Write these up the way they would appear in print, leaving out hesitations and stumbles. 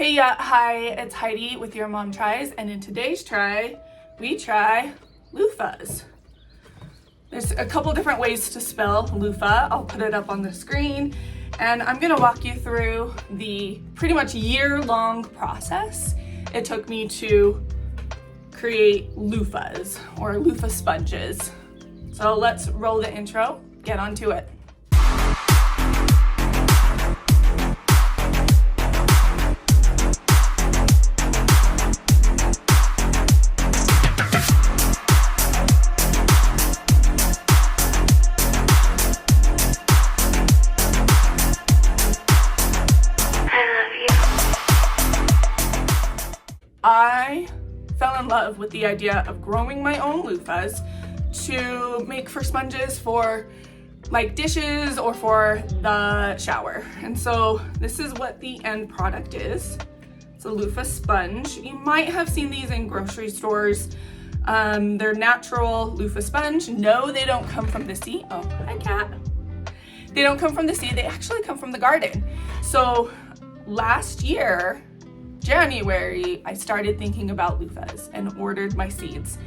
Hi, it's Heidi with Your Mom Tries, and in today's try, we try loofahs. There's a couple different ways to spell loofah. I'll put it up on the screen, and I'm gonna walk you through the pretty much year-long process it took me to create loofahs or loofah sponges. So let's roll the intro, get onto it. I fell in love with the idea of growing my own loofahs to make for sponges for like dishes or for the shower. And so this is what the end product is. It's a loofah sponge. You might have seen these in grocery stores. They're natural loofah sponge. No, they don't come from the sea. Oh, hi cat. They don't come from the sea. They actually come from the garden. So last year, January, I started thinking about loofahs and ordered my seeds.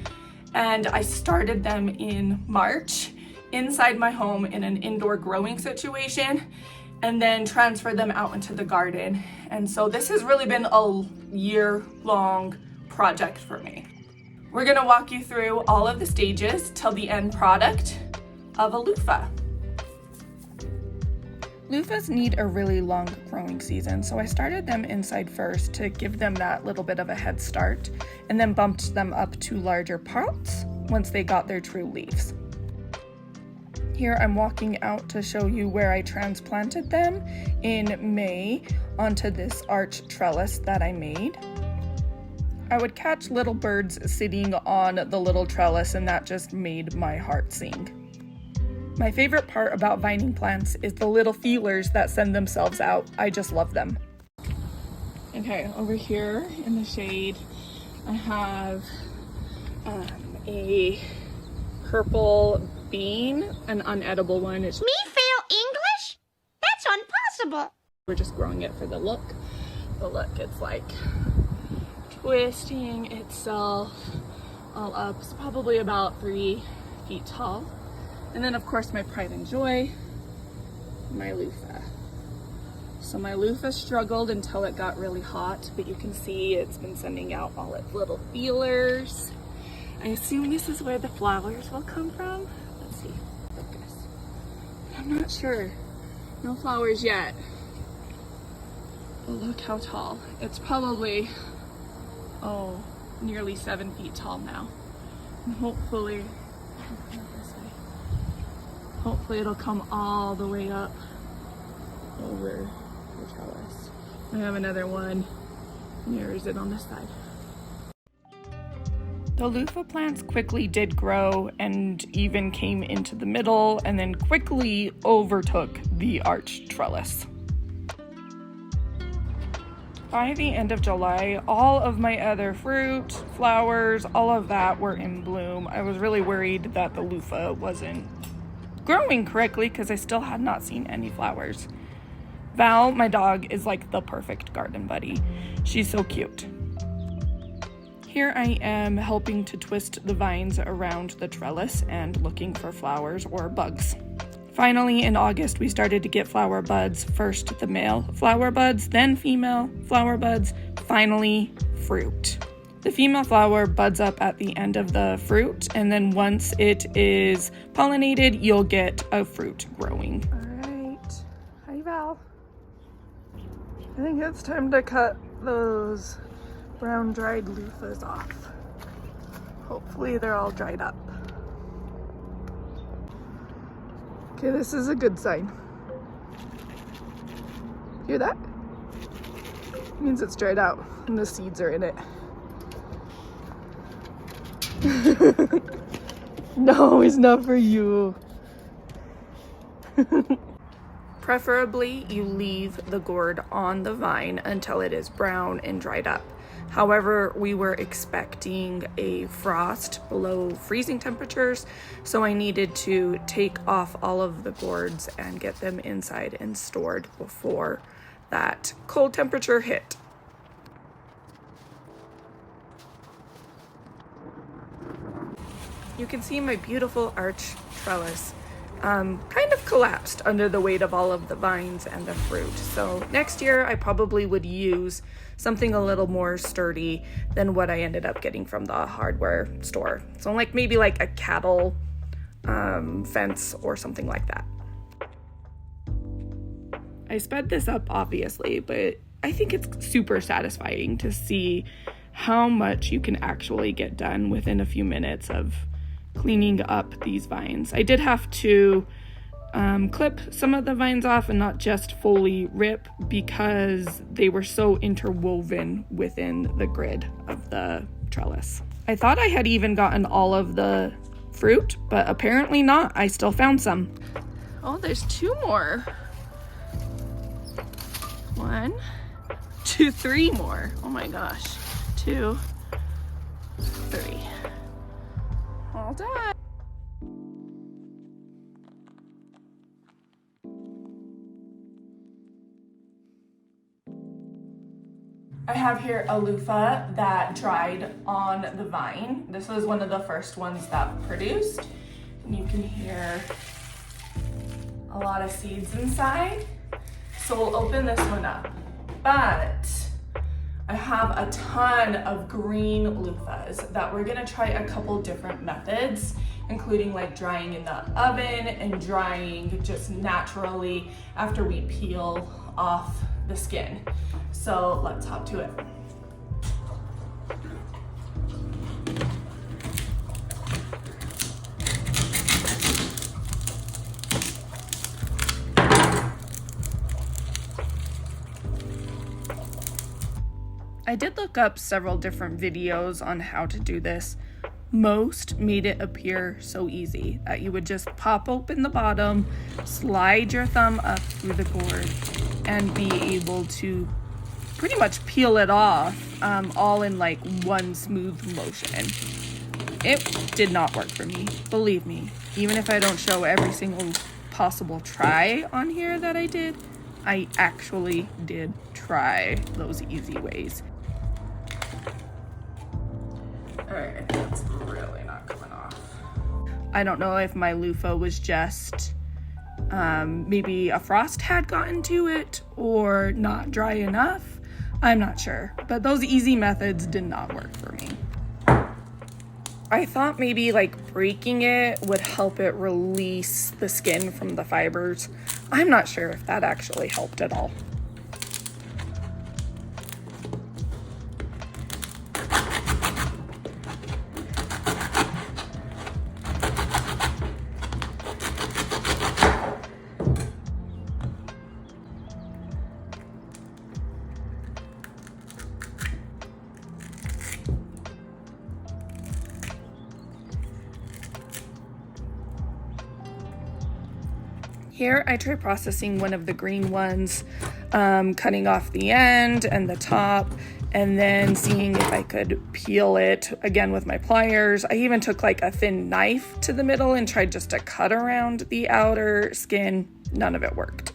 And I started them in March inside my home in an indoor growing situation, and then transferred them out into the garden. And so this has really been a year-long project for me. We're gonna walk you through all of the stages till the end product of a loofah. Loofahs need a really long growing season, so I started them inside first to give them that little bit of a head start, and then bumped them up to larger pots once they got their true leaves. Here I'm walking out to show you where I transplanted them in May onto this arch trellis that I made. I would catch little birds sitting on the little trellis, and that just made my heart sing. My favorite part about vining plants is the little feelers that send themselves out. I just love them. Okay, over here in the shade, I have a purple bean, an unedible one. Me fail English? That's impossible. We're just growing it for the look. But look, it's like twisting itself all up. It's probably about 3 feet tall. And then of course my pride and joy, my loofah. So my loofah struggled until it got really hot, but you can see it's been sending out all its little feelers. I assume this is where the flowers will come from. Let's see, focus. I'm not sure, no flowers yet. But look how tall. It's probably, nearly 7 feet tall now. And hopefully it'll come all the way up over the trellis. I have another one. Mirrors it on this side. The loofah plants quickly did grow and even came into the middle and then quickly overtook the arch trellis. By the end of July, all of my other fruit, flowers, all of that were in bloom. I was really worried that the loofah wasn't growing correctly because I still had not seen any flowers. Val, my dog, is like the perfect garden buddy. She's so cute. Here I am helping to twist the vines around the trellis and looking for flowers or bugs. Finally, in August, we started to get flower buds. First the male flower buds, then female flower buds, finally fruit. The female flower buds up at the end of the fruit, and then once it is pollinated, you'll get a fruit growing. All right. Hi, Val. I think it's time to cut those brown dried loofahs off. Hopefully they're all dried up. Okay, this is a good sign. Hear that? It means it's dried out and the seeds are in it. No, it's not for you. Preferably, you leave the gourd on the vine until it is brown and dried up. However, we were expecting a frost below freezing temperatures, so I needed to take off all of the gourds and get them inside and stored before that cold temperature hit. you can see my beautiful arch trellis kind of collapsed under the weight of all of the vines and the fruit. So next year I probably would use something a little more sturdy than what I ended up getting from the hardware store. So like maybe like a cattle fence or something like that. I sped this up obviously, but I think it's super satisfying to see how much you can actually get done within a few minutes of cleaning up these vines. I did have to clip some of the vines off and not just fully rip because they were so interwoven within the grid of the trellis. I thought I had even gotten all of the fruit, but apparently not. I still found some. Oh, there's 2 more. 1, 2, 3 more. Oh my gosh. 2, 3. All done. I have here a loofah that dried on the vine. This was one of the first ones that produced. And you can hear a lot of seeds inside. So we'll open this one up. But I have a ton of green loofahs that we're gonna try a couple different methods, including like drying in the oven and drying just naturally after we peel off the skin. So let's hop to it. I did look up several different videos on how to do this. Most made it appear so easy that you would just pop open the bottom, slide your thumb up through the gourd, and be able to pretty much peel it off all in like one smooth motion. It did not work for me, believe me. Even if I don't show every single possible try on here that I did, I actually did try those easy ways. Alright, that's really not coming off. I don't know if my loofah was just maybe a frost had gotten to it or not dry enough. I'm not sure, but those easy methods did not work for me. I thought maybe like breaking it would help it release the skin from the fibers. I'm not sure if that actually helped at all. Here I try processing one of the green ones, cutting off the end and the top, and then seeing if I could peel it again with my pliers. I even took like a thin knife to the middle and tried just to cut around the outer skin. None of it worked.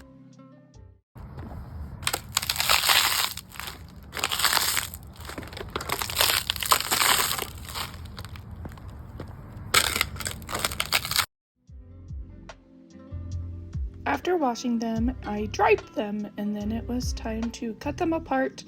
After washing them, I dried them, and then it was time to cut them apart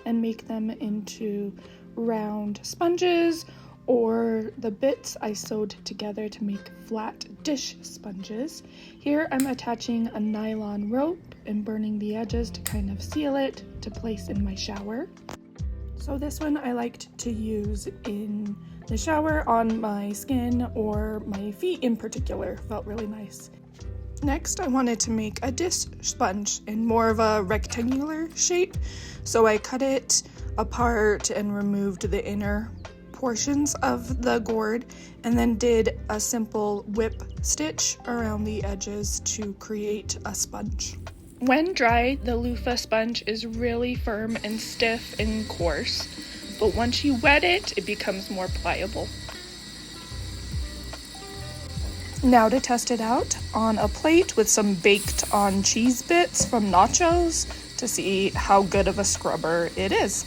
and make them into round sponges, or the bits I sewed together to make flat dish sponges. Here I'm attaching a nylon rope and burning the edges to kind of seal it to place in my shower. So this one I liked to use in the shower on my skin or my feet in particular. Felt really nice. Next, I wanted to make a dish sponge in more of a rectangular shape, so I cut it apart and removed the inner portions of the gourd, and then did a simple whip stitch around the edges to create a sponge. When dry, the loofah sponge is really firm and stiff and coarse, but once you wet it, it becomes more pliable. Now to test it out on a plate with some baked on cheese bits from nachos to see how good of a scrubber it is.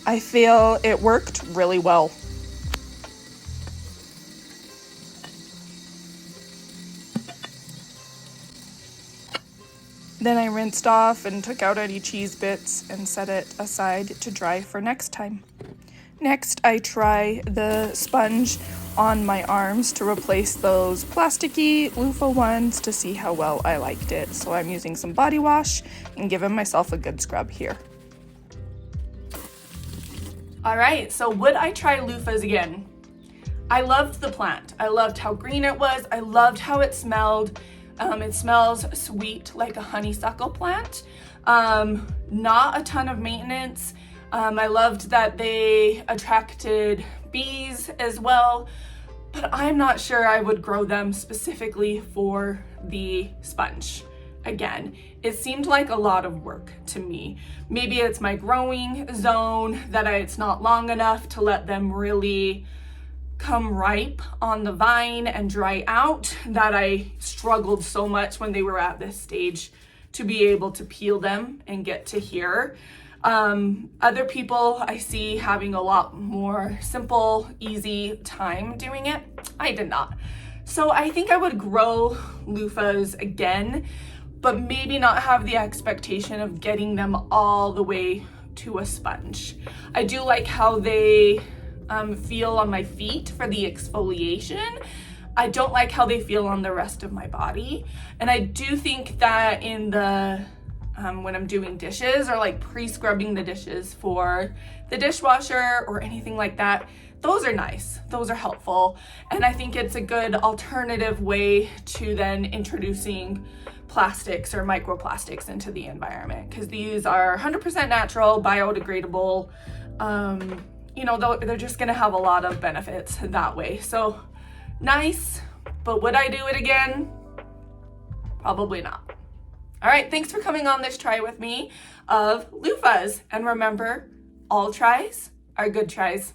I feel it worked really well. Then I rinsed off and took out any cheese bits and set it aside to dry for next time. Next, I try the sponge on my arms to replace those plasticky loofah ones to see how well I liked it. So I'm using some body wash and giving myself a good scrub here. All right, so would I try loofahs again? I loved the plant. I loved how green it was. I loved how it smelled. It smells sweet like a honeysuckle plant. Not a ton of maintenance. I loved that they attracted bees as well, but I'm not sure I would grow them specifically for the sponge. Again, it seemed like a lot of work to me. Maybe it's my growing zone that it's not long enough to let them really come ripe on the vine and dry out, that I struggled so much when they were at this stage to be able to peel them and get to here. Other people I see having a lot more simple, easy time doing it. I did not. So I think I would grow loofahs again, but maybe not have the expectation of getting them all the way to a sponge. I do like how they feel on my feet for the exfoliation. I don't like how they feel on the rest of my body. And I do think that in the when I'm doing dishes or like pre-scrubbing the dishes for the dishwasher or anything like that, those are nice. Those are helpful. And I think it's a good alternative way to then introducing plastics or microplastics into the environment, because these are 100% natural, biodegradable. They're just gonna have a lot of benefits that way. So nice, but would I do it again? Probably not. All right, thanks for coming on this try with me of loofahs. And remember, all tries are good tries.